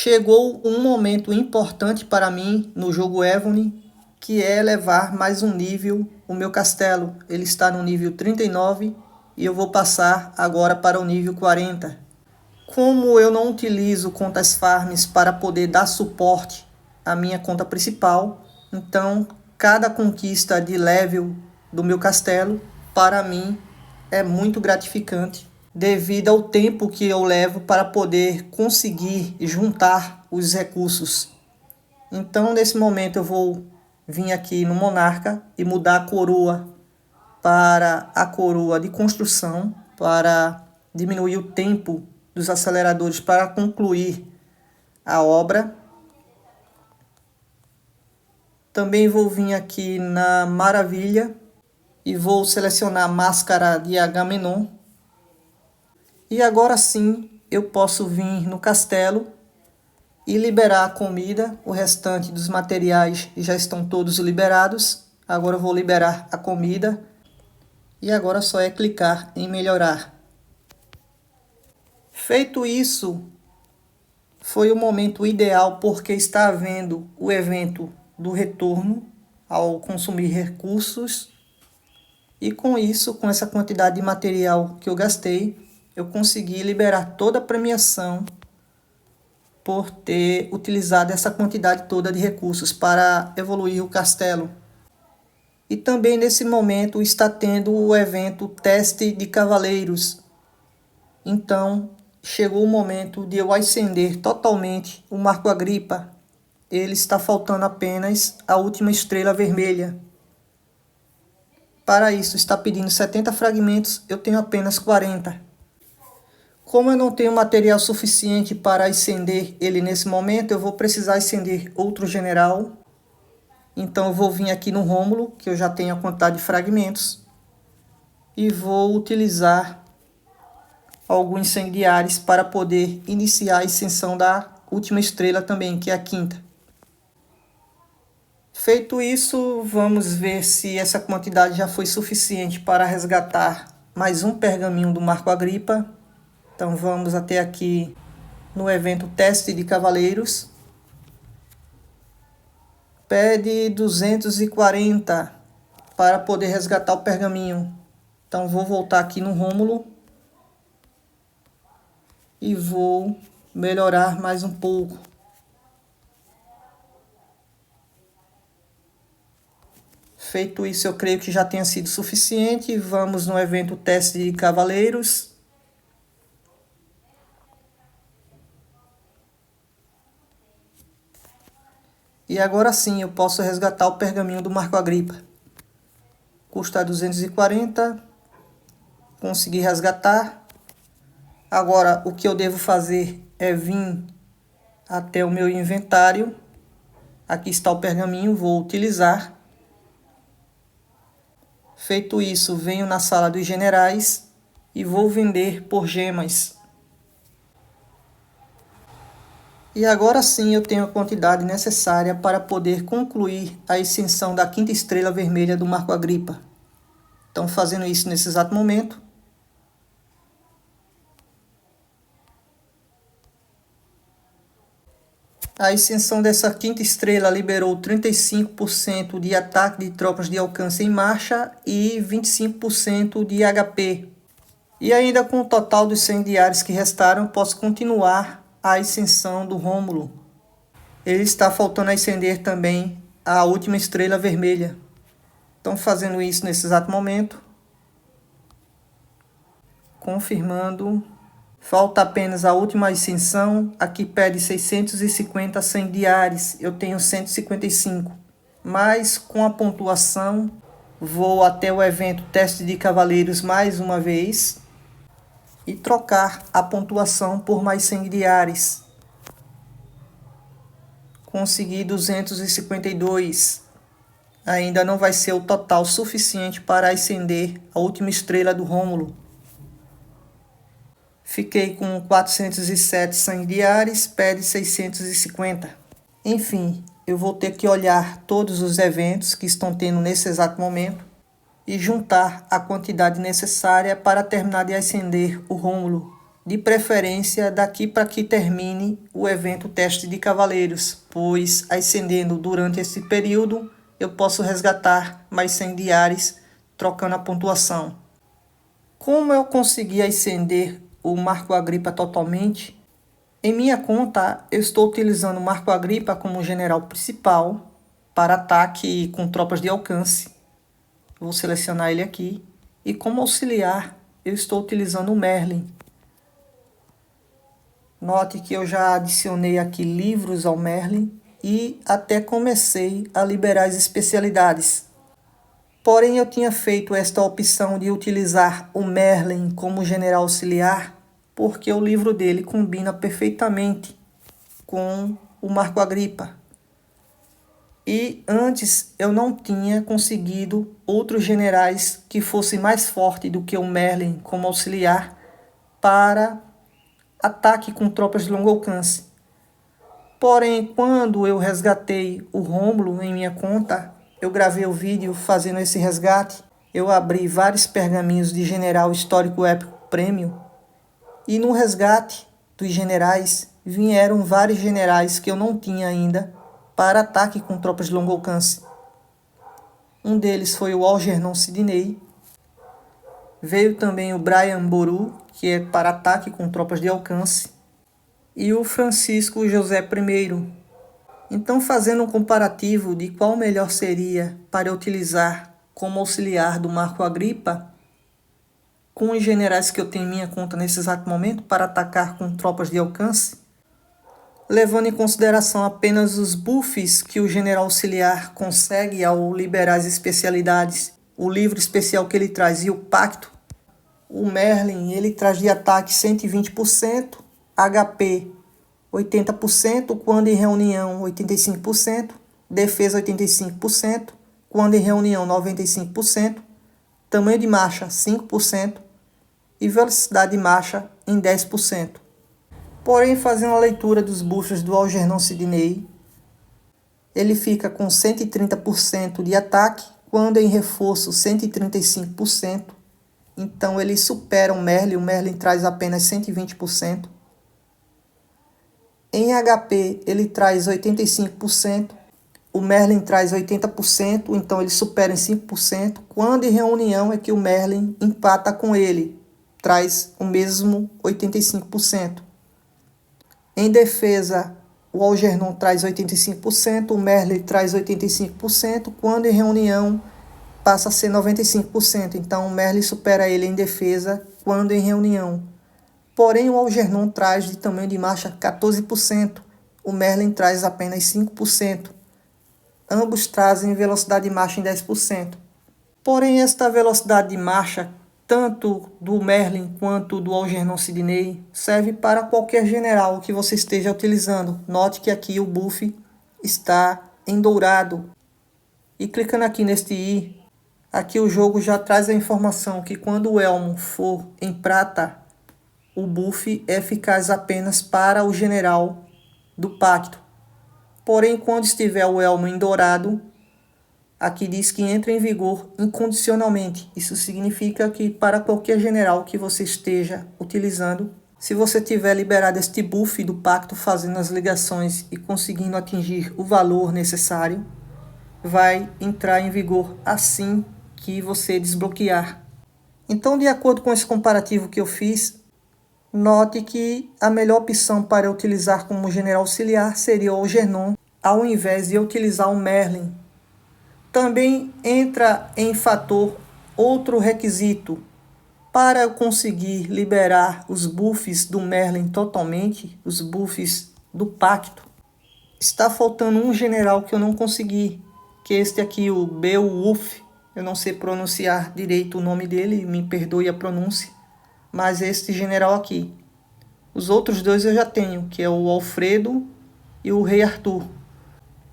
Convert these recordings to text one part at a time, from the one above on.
Chegou um momento importante para mim no jogo Evony, que é elevar mais um nível o meu castelo. Ele está no nível 39 e eu vou passar agora para o nível 40. Como eu não utilizo contas farms para poder dar suporte à minha conta principal, então cada conquista de level do meu castelo para mim é muito gratificante, devido ao tempo que eu levo para poder conseguir juntar os recursos. Então, nesse momento, eu vou vir aqui no Monarca e mudar a coroa para a coroa de construção, para diminuir o tempo dos aceleradores para concluir a obra. Também vou vir aqui na Maravilha e vou selecionar a máscara de Agamenon. E agora sim eu posso vir no castelo e liberar a comida. O restante dos materiais já estão todos liberados. Agora eu vou liberar a comida. E agora só é clicar em melhorar. Feito isso, foi o momento ideal porque está havendo o evento do retorno ao consumir recursos. E com isso, com essa quantidade de material que eu gastei, eu consegui liberar toda a premiação por ter utilizado essa quantidade toda de recursos para evoluir o castelo. E também nesse momento está tendo o evento Teste de Cavaleiros. Então chegou o momento de eu ascender totalmente o Marco Agripa. Ele está faltando apenas a última estrela vermelha. Para isso está pedindo 70 fragmentos, eu tenho apenas 40. Como eu não tenho material suficiente para ascender ele nesse momento, eu vou precisar ascender outro general. Então eu vou vir aqui no Rômulo, que eu já tenho a quantidade de fragmentos. E vou utilizar alguns incendiares para poder iniciar a ascensão da última estrela também, que é a quinta. Feito isso, vamos ver se essa quantidade já foi suficiente para resgatar mais um pergaminho do Marco Agripa. Então vamos até aqui no evento Teste de Cavaleiros. Pede 240 para poder resgatar o pergaminho. Então vou voltar aqui no Rômulo e vou melhorar mais um pouco. Feito isso, eu creio que já tenha sido suficiente. Vamos no evento Teste de Cavaleiros. E agora sim eu posso resgatar o pergaminho do Marco Agripa. Custa 240. Consegui resgatar. Agora o que eu devo fazer é vir até o meu inventário. Aqui está o pergaminho, vou utilizar. Feito isso, venho na sala dos generais e vou vender por gemas. E agora sim eu tenho a quantidade necessária para poder concluir a ascensão da quinta estrela vermelha do Marco Agripa. Então fazendo isso nesse exato momento. A ascensão dessa quinta estrela liberou 35% de ataque de tropas de alcance em marcha e 25% de HP. E ainda com o total dos 100 diários que restaram, posso continuar a ascensão do Rômulo. Ele está faltando ascender também a última estrela vermelha. Então fazendo isso nesse exato momento. Confirmando. Falta apenas a última ascensão. Aqui pede 650 100 diários. Eu tenho 155. Mas com a pontuação, vou até o evento Teste de Cavaleiros mais uma vez. E trocar a pontuação por mais 100 diários. Consegui 252. Ainda não vai ser o total suficiente para ascender a última estrela do Rômulo. Fiquei com 407 100 diários, pede 650. Enfim, eu vou ter que olhar todos os eventos que estão tendo nesse exato momento e juntar a quantidade necessária para terminar de ascender o Rômulo. de preferência daqui para que termine o evento Teste de Cavaleiros, pois ascendendo durante esse período eu posso resgatar mais 100 diários trocando a pontuação. Como eu consegui ascender o Marco Agripa totalmente, em minha conta eu estou utilizando o Marco Agripa como general principal para ataque com tropas de alcance. Vou selecionar ele aqui. E como auxiliar eu estou utilizando o Merlin. Note que eu já adicionei aqui livros ao Merlin e até comecei a liberar as especialidades. Porém, eu tinha feito esta opção de utilizar o Merlin como general auxiliar porque o livro dele combina perfeitamente com o Marco Agripa. E antes eu não tinha conseguido outros generais que fossem mais fortes do que o Merlin como auxiliar para ataque com tropas de longo alcance. Porém, quando eu resgatei o Rômulo em minha conta, eu gravei o vídeo fazendo esse resgate, eu abri vários pergaminhos de General Histórico Épico Prêmio, e no resgate dos generais vieram vários generais que eu não tinha ainda para ataque com tropas de longo alcance. Um deles foi o Algernon Sidney. Veio também o Brian Boru, que é para ataque com tropas de alcance. E o Francisco José I. Então, fazendo um comparativo de qual melhor seria para utilizar como auxiliar do Marco Agripa, com os generais que eu tenho em minha conta nesse exato momento para atacar com tropas de alcance, levando em consideração apenas os buffs que o general auxiliar consegue ao liberar as especialidades, o livro especial que ele traz e o pacto, o Merlin ele traz de ataque 120%, HP 80%, quando em reunião 85%, defesa 85%, quando em reunião 95%, tamanho de marcha 5% e velocidade de marcha em 10%. Porém, fazendo a leitura dos buffs do Algernon Sidney, ele fica com 130% de ataque, quando em reforço 135%. Então ele supera o Merlin traz apenas 120%. Em HP ele traz 85%, o Merlin traz 80%, então ele supera em 5%. Quando em reunião é que o Merlin empata com ele, traz o mesmo 85%. Em defesa, o Algernon traz 85%, o Merlin traz 85%, quando em reunião passa a ser 95%. Então o Merlin supera ele em defesa quando em reunião. Porém, o Algernon traz de tamanho de marcha 14%, o Merlin traz apenas 5%. Ambos trazem velocidade de marcha em 10%. Porém, esta velocidade de marcha, tanto do Merlin quanto do Algernon Sidney, serve para qualquer general que você esteja utilizando. Note que aqui o buff está em dourado. E clicando aqui neste i, aqui o jogo já traz a informação que quando o elmo for em prata, o buff é eficaz apenas para o general do pacto. Porém, quando estiver o elmo em dourado, aqui diz que entra em vigor incondicionalmente. Isso significa que para qualquer general que você esteja utilizando, se você tiver liberado este buff do pacto fazendo as ligações e conseguindo atingir o valor necessário, vai entrar em vigor assim que você desbloquear. Então, de acordo com esse comparativo que eu fiz, note que a melhor opção para utilizar como general auxiliar seria o Algernon, ao invés de utilizar o Merlin. Também entra em fator outro requisito. Para eu conseguir liberar os buffs do Merlin totalmente, os buffs do pacto, está faltando um general que eu não consegui, que é este aqui, o Beowulf. Eu não sei pronunciar direito o nome dele, me perdoe a pronúncia, mas é este general aqui. Os outros dois eu já tenho, que é o Alfredo e o Rei Arthur.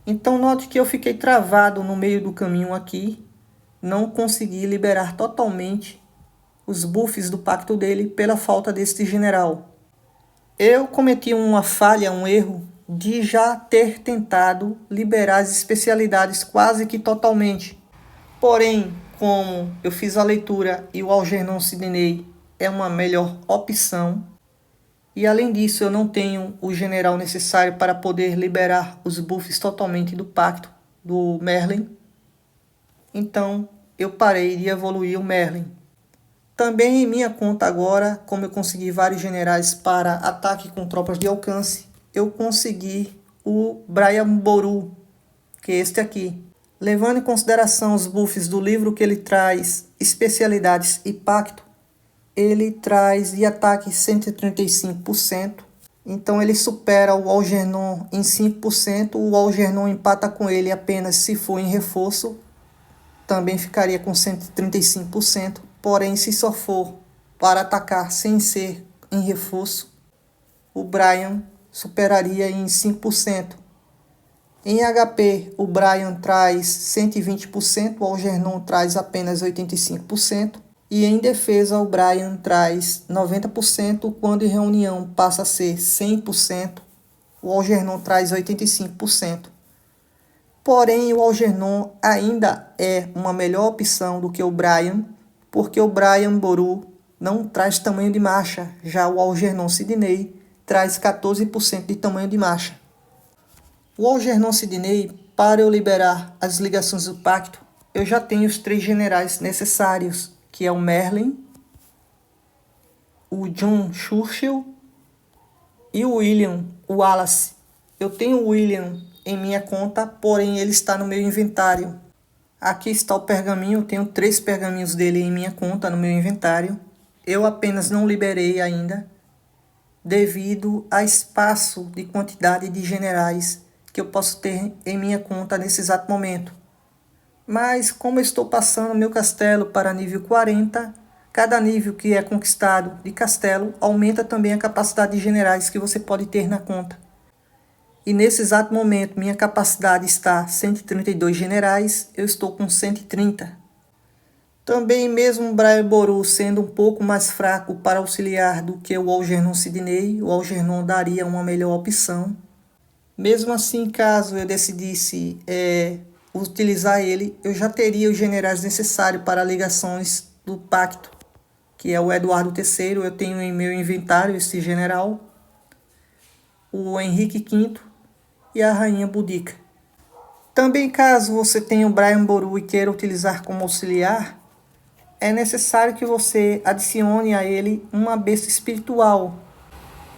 Então note que eu fiquei travado no meio do caminho aqui, não consegui liberar totalmente os buffs do pacto dele pela falta deste general. Eu cometi uma falha, um erro, de já ter tentado liberar as especialidades quase que totalmente. Porém, como eu fiz a leitura e o Algernon Sidney é uma melhor opção, E além disso, eu não tenho o general necessário para poder liberar os buffs totalmente do pacto do Merlin. Então eu parei de evoluir o Merlin. Também em minha conta agora, como eu consegui vários generais para ataque com tropas de alcance, eu consegui o Brian Boru, que é este aqui. Levando em consideração os buffs do livro que ele traz, especialidades e pacto, ele traz de ataque 135%. Então ele supera o Algernon em 5%. O Algernon empata com ele apenas se for em reforço. Também ficaria com 135%. Porém, se só for para atacar sem ser em reforço, o Brian superaria em 5%. Em HP, o Brian traz 120%, o Algernon traz apenas 85%. E em defesa, o Brian traz 90%, quando em reunião passa a ser 100%, o Algernon traz 85%. Porém, o Algernon ainda é uma melhor opção do que o Brian, porque o Brian Boru não traz tamanho de marcha, já o Algernon Sydney traz 14% de tamanho de marcha. O Algernon Sydney, para eu liberar as ligações do pacto, eu já tenho os 3 generais necessários, que é o Merlin, o John Churchill e o William Wallace. Eu tenho o William em minha conta, porém ele está no meu inventário. Aqui está o pergaminho, eu tenho 3 pergaminhos dele em minha conta no meu inventário. Eu apenas não liberei ainda, devido a espaço de quantidade de generais que eu posso ter em minha conta nesse exato momento. Mas como eu estou passando meu castelo para nível 40, cada nível que é conquistado de castelo aumenta também a capacidade de generais que você pode ter na conta. E nesse exato momento minha capacidade está 132 generais, eu estou com 130. Também mesmo o Brian Boru sendo um pouco mais fraco para auxiliar do que o Algernon Sydney, o Algernon daria uma melhor opção. Mesmo assim, caso eu decidisse utilizar ele, eu já teria os generais necessários para ligações do pacto, que é o Eduardo III, eu tenho em meu inventário esse general, o Henrique V e a Rainha Boudica. Também caso você tenha o Brian Boru e queira utilizar como auxiliar, é necessário que você adicione a ele uma besta espiritual.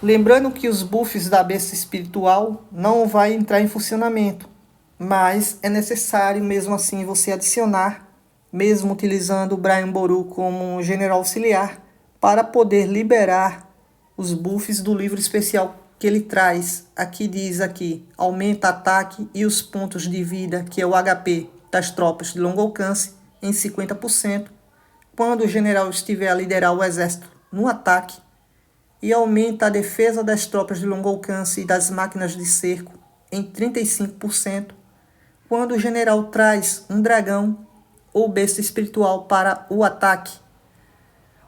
Lembrando que os buffs da besta espiritual não vai entrar em funcionamento, mas é necessário mesmo assim você adicionar, mesmo utilizando o Brian Boru como general auxiliar, para poder liberar os buffs do livro especial que ele traz. Aqui diz aqui, aumenta ataque e os pontos de vida, que é o HP das tropas de longo alcance, em 50%, quando o general estiver a liderar o exército no ataque, e aumenta a defesa das tropas de longo alcance e das máquinas de cerco em 35%, quando o general traz um dragão ou besta espiritual para o ataque.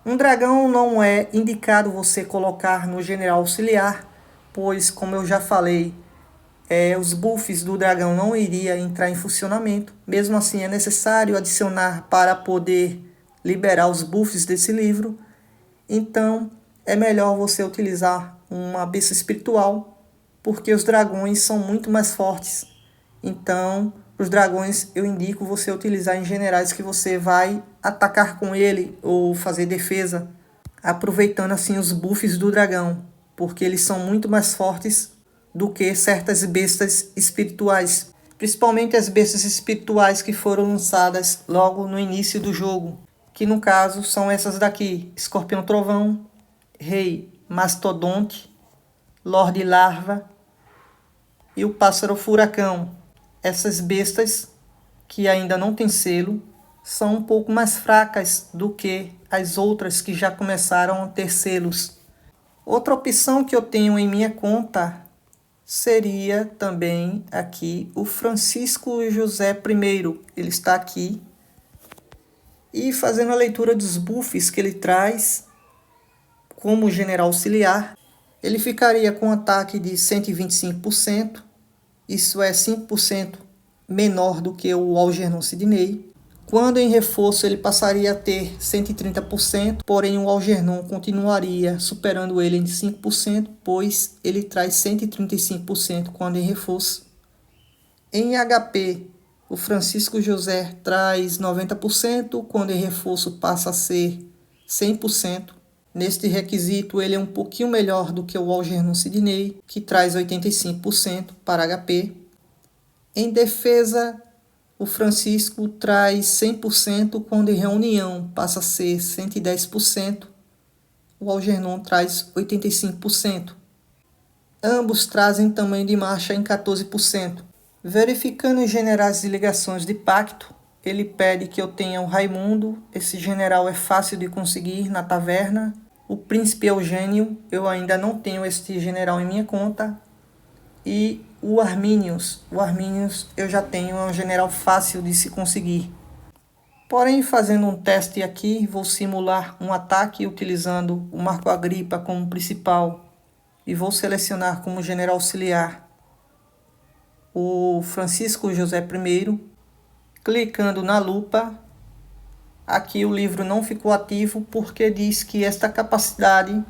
Um dragão não é indicado você colocar no general auxiliar, pois, como eu já falei, os buffs do dragão não iriam entrar em funcionamento. Mesmo assim, é necessário adicionar para poder liberar os buffs desse livro. Então, é melhor você utilizar uma besta espiritual, porque os dragões são muito mais fortes. Então, os dragões eu indico você utilizar em generais que você vai atacar com ele ou fazer defesa, aproveitando assim os buffs do dragão, porque eles são muito mais fortes do que certas bestas espirituais. Principalmente as bestas espirituais que foram lançadas logo no início do jogo, que no caso são essas daqui: Escorpião Trovão, Rei Mastodonte, Lorde Larva e o Pássaro Furacão. Essas bestas, que ainda não têm selo, são um pouco mais fracas do que as outras que já começaram a ter selos. Outra opção que eu tenho em minha conta seria também aqui o Francisco José I. Ele está aqui. E fazendo a leitura dos buffs que ele traz como general auxiliar, ele ficaria com um ataque de 125%, isso é 5% menor do que o Algernon Sydney. Quando em reforço ele passaria a ter 130%, porém o Algernon continuaria superando ele em 5%, pois ele traz 135% quando em reforço. Em HP, o Francisco José traz 90%, quando em reforço passa a ser 100%. Neste requisito, ele é um pouquinho melhor do que o Algernon Sidney, que traz 85% para HP. Em defesa, o Francisco traz 100%, quando em reunião passa a ser 110%. O Algernon traz 85%. Ambos trazem tamanho de marcha em 14%. Verificando os generais de ligações de pacto, ele pede que eu tenha o Raimundo. Esse general é fácil de conseguir na taverna. O Príncipe Eugênio, eu ainda não tenho este general em minha conta. E o Arminius. O Arminius eu já tenho, é um general fácil de se conseguir. Porém, fazendo um teste aqui, vou simular um ataque utilizando o Marco Agripa como principal. E vou selecionar como general auxiliar o Francisco José I. Clicando na lupa, aqui o livro não ficou ativo porque diz que esta capacidade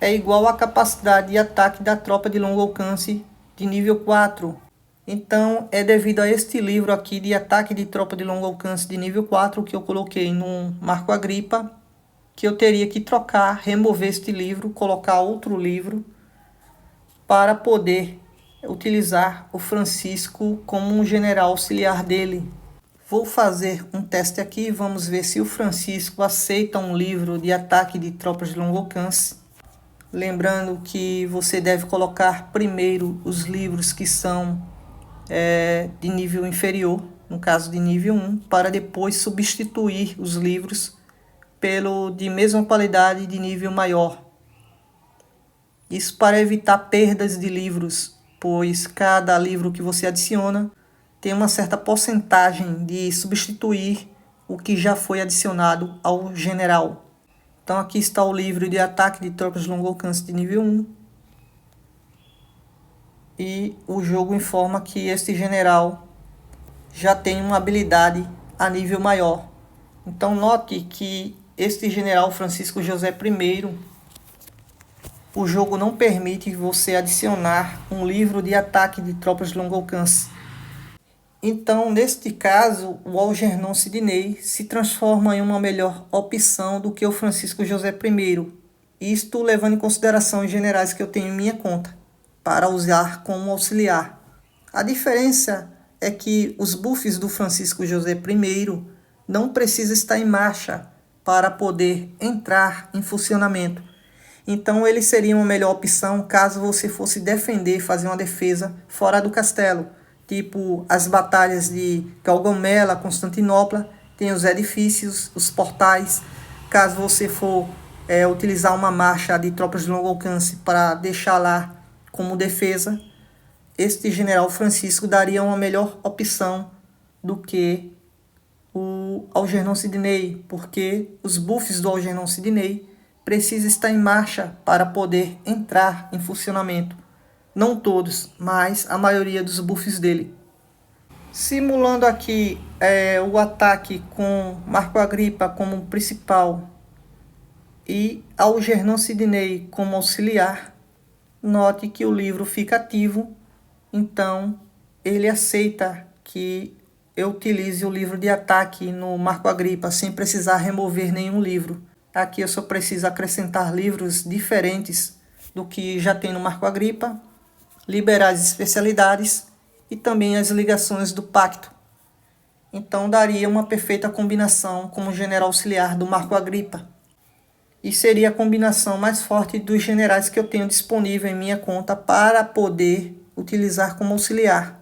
é igual à capacidade de ataque da tropa de longo alcance de nível 4. Então é devido a este livro aqui de ataque de tropa de longo alcance de nível 4 que eu coloquei no Marco Agripa, que eu teria que trocar, remover este livro, colocar outro livro para poder utilizar o Francisco como um general auxiliar dele. Vou fazer um teste aqui, vamos ver se o Francisco aceita um livro de ataque de tropas de longo alcance. Lembrando que você deve colocar primeiro os livros que são de nível inferior, no caso de nível 1, para depois substituir os livros pelo de mesma qualidade de nível maior. Isso para evitar perdas de livros, pois cada livro que você adiciona tem uma certa porcentagem de substituir o que já foi adicionado ao general. Então aqui está o livro de ataque de tropas de longo alcance de nível 1. E o jogo informa que este general já tem uma habilidade a nível maior. Então note que este general Francisco José I, o jogo não permite você adicionar um livro de ataque de tropas de longo alcance. Então, neste caso, o Algernon Sidney se transforma em uma melhor opção do que o Francisco José I. Isto levando em consideração os generais que eu tenho em minha conta, para usar como auxiliar. A diferença é que os buffs do Francisco José I não precisam estar em marcha para poder entrar em funcionamento. Então ele seria uma melhor opção caso você fosse defender, fazer uma defesa fora do castelo. Tipo as batalhas de Gaugamela, Constantinopla, tem os edifícios, os portais. Caso você for utilizar uma marcha de tropas de longo alcance para deixar lá como defesa, este general Francisco daria uma melhor opção do que o Algernon Sidney, porque os buffs do Algernon Sidney precisam estar em marcha para poder entrar em funcionamento. Não todos, mas a maioria dos buffs dele. Simulando aqui o ataque com Marco Agripa como principal e Algernon Sidney como auxiliar, note que o livro fica ativo, então ele aceita que eu utilize o livro de ataque no Marco Agripa sem precisar remover nenhum livro. Aqui eu só preciso acrescentar livros diferentes do que já tem no Marco Agripa, liberar as especialidades e também as ligações do pacto. Então daria uma perfeita combinação como general auxiliar do Marco Agripa. E seria a combinação mais forte dos generais que eu tenho disponível em minha conta para poder utilizar como auxiliar.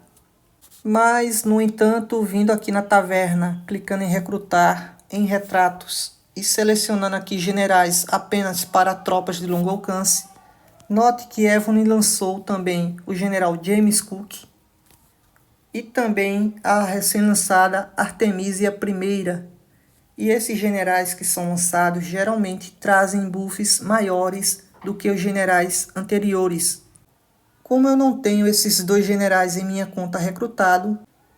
Mas, no entanto, vindo aqui na taverna, clicando em recrutar, em retratos e selecionando aqui generais apenas para tropas de longo alcance, note que Evony lançou também o general James Cook e também a recém-lançada Artemisia I. E esses generais que são lançados geralmente trazem buffs maiores do que os generais anteriores. Como eu não tenho esses dois generais em minha conta recrutado,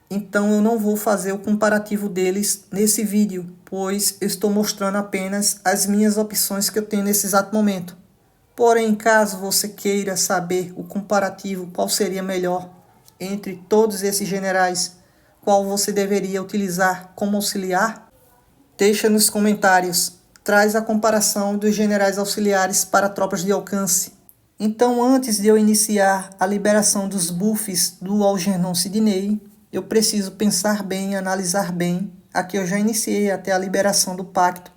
Então eu não vou fazer o comparativo deles nesse vídeo, pois eu estou mostrando apenas as minhas opções que eu tenho nesse exato momento. Porém, caso você queira saber o comparativo, qual seria melhor entre todos esses generais, qual você deveria utilizar como auxiliar, deixa nos comentários. Traz a comparação dos generais auxiliares para tropas de alcance. Então, antes de eu iniciar a liberação dos buffs do Algernon Sidney, eu preciso pensar bem, analisar bem. Aqui eu já iniciei até a liberação do pacto.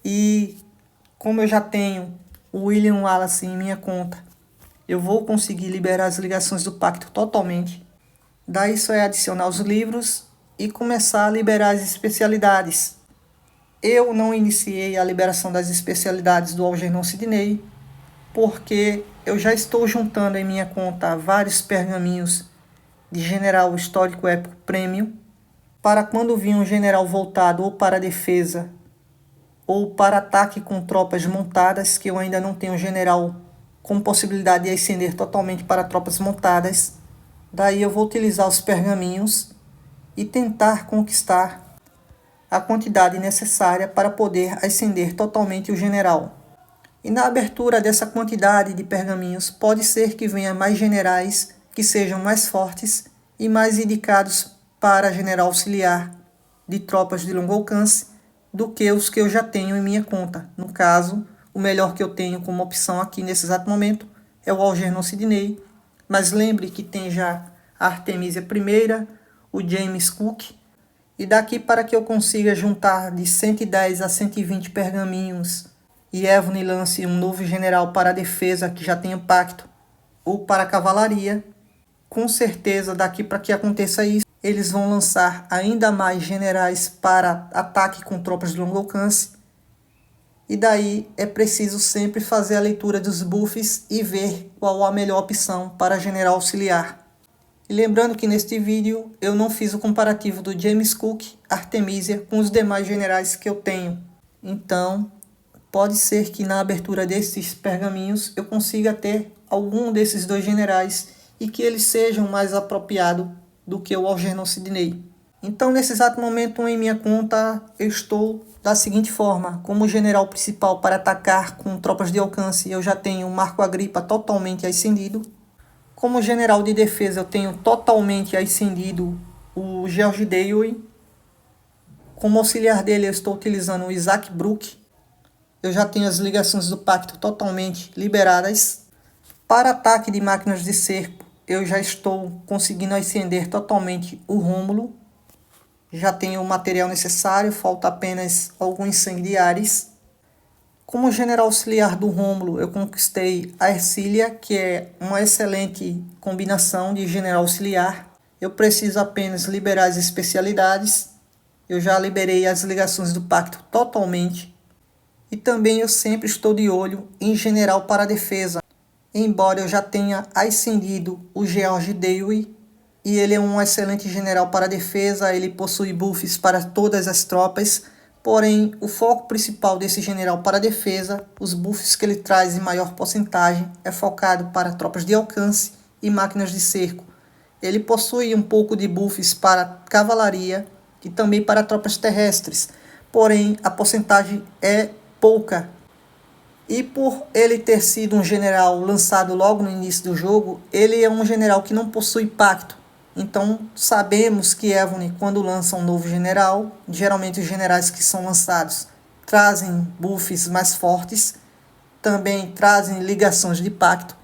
E como eu já tenho o William Wallace em minha conta, eu vou conseguir liberar as ligações do pacto totalmente. Daí só é adicionar os livros e começar a liberar as especialidades. Eu não iniciei a liberação das especialidades do Algernon Sidney, porque eu já estou juntando em minha conta vários pergaminhos de general histórico épico premium, para quando vir um general voltado ou para defesa ou para ataque com tropas montadas, que eu ainda não tenho um general com possibilidade de ascender totalmente para tropas montadas. Daí eu vou utilizar os pergaminhos e tentar conquistar a quantidade necessária para poder ascender totalmente o general. E na abertura dessa quantidade de pergaminhos, pode ser que venha mais generais que sejam mais fortes e mais indicados para general auxiliar de tropas de longo alcance do que os que eu já tenho em minha conta. No caso, o melhor que eu tenho como opção aqui nesse exato momento é o Algernon Sidney, mas lembre que tem já a Artemisia I, o James Cook, e daqui para que eu consiga juntar de 110 a 120 pergaminhos e Evony lance um novo general para a defesa que já tem o pacto, ou para a cavalaria, com certeza daqui para que aconteça isso, eles vão lançar ainda mais generais para ataque com tropas de longo alcance. E daí é preciso sempre fazer a leitura dos buffs e ver qual a melhor opção para general auxiliar. E lembrando que neste vídeo eu não fiz o comparativo do James Cook, Artemisia, com os demais generais que eu tenho. Então, pode ser que na abertura desses pergaminhos eu consiga ter algum desses dois generais e que eles sejam mais apropriados do que o Algernon Sidney. Então, nesse exato momento em minha conta, eu estou da seguinte forma. Como general principal para atacar com tropas de alcance, eu já tenho o Marco Agripa totalmente ascendido. Como general de defesa, eu tenho totalmente ascendido o George Dewey. Como auxiliar dele, eu estou utilizando o Isaac Brooke. Eu já tenho as ligações do pacto totalmente liberadas. Para ataque de máquinas de cerco, eu já estou conseguindo ascender totalmente o Rômulo. Já tenho o material necessário, falta apenas alguns incendiares. Como general auxiliar do Rômulo, eu conquistei a Ercília, que é uma excelente combinação de general auxiliar. Eu preciso apenas liberar as especialidades. Eu já liberei as ligações do pacto totalmente. E também eu sempre estou de olho em general para a defesa. Embora eu já tenha ascendido o George Dewey, e ele é um excelente general para a defesa, ele possui buffs para todas as tropas, porém o foco principal desse general para a defesa, os buffs que ele traz em maior porcentagem, é focado para tropas de alcance e máquinas de cerco. Ele possui um pouco de buffs para cavalaria e também para tropas terrestres, porém a porcentagem é pouca. E por ele ter sido um general lançado logo no início do jogo, ele é um general que não possui pacto. Então sabemos que Evony, quando lança um novo general, geralmente os generais que são lançados trazem buffs mais fortes, também trazem ligações de pacto.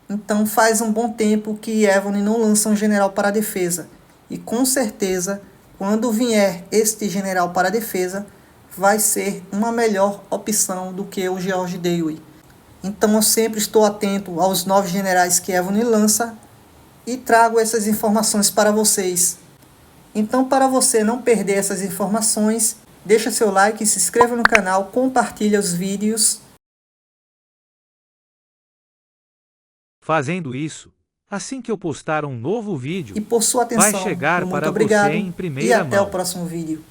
Então faz um bom tempo que Evony não lança um general para a defesa. E com certeza, quando vier este general para a defesa, vai ser uma melhor opção do que o George Dewey. Então eu sempre estou atento aos novos generais que Evony lança e trago essas informações para vocês. Então, para você não perder essas informações, deixa seu like, se inscreva no canal, compartilha os vídeos. Fazendo isso, assim que eu postar um novo vídeo, E por sua vai atenção, chegar muito para obrigado você em e primeira até o mão. próximo vídeo.